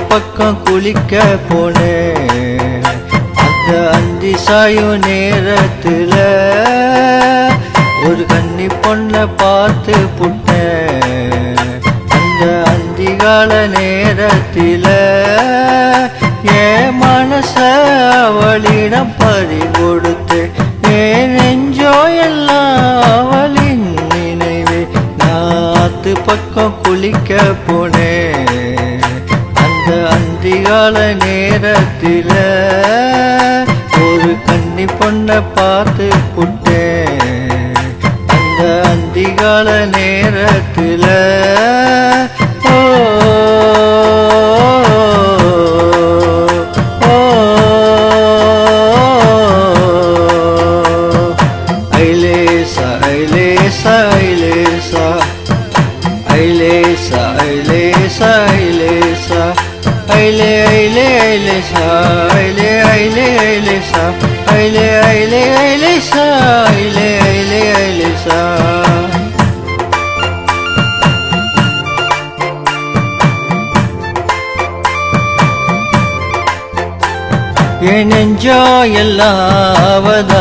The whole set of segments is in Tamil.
பக்கம் குளிக்க போனேன் அந்த அந்தி சாயும் நேரத்துல ஒரு கன்னி பொண்ண பார்த்து புட்டேன் அந்த அந்திகால நேரத்தில என் மனச அவளிடம் பறி கொடுத்து என் நெஞ்சோ எல்லாம் அவளின் நினைவே நாத்து பக்கம் குளிக்க போனேன் அந்திகால நேரத்தில ஒரு கன்னி பொண்ண பார்த்து புட்டேன் அந்த அந்திகால நேரத்தில ஐலேசா ஐலேசா ஐலேசா ஐலேசா ஐலேசா ஐலேசா ஐலே ஐலே ஐலேசா ஐலே ஐலே ஐலேசா ஐலே ஐலே ஐலேசா ஐலே ஐலே ஐலேசா என் நெஞ்சோ எல்லாவதானே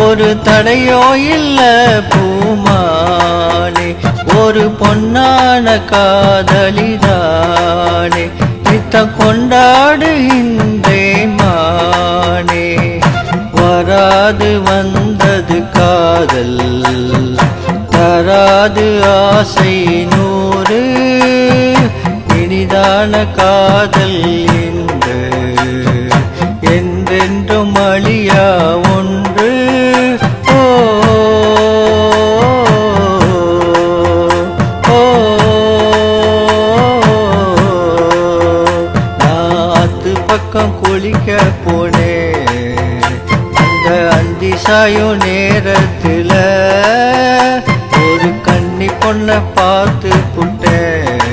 ஒரு தடையோ இல்ல பூமானே ஒரு பொன்னான காதலிதானே நித்தம் கொண்டாடுகின்றேன் மானே வராது வந்தது காதல் தராது ஆசை நூறு இனிதான காதல் என்று என்றென்றும் அழியா ஒன்று பக்கம் குளிக்க போனேன் அந்த அந்தி சாயும் நேரத்துல ஒரு கன்னி பொண்ண பார்த்து புட்டேன்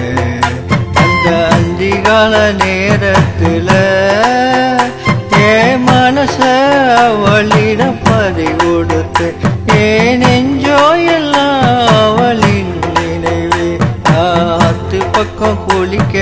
அந்த அந்திகால நேரத்துல என் மனச அவளிடம் பறி கொடுத்து என் நெஞ்சோ எல்லாம் அவளின் நினைவே நாத்து பக்கம் குளிக்க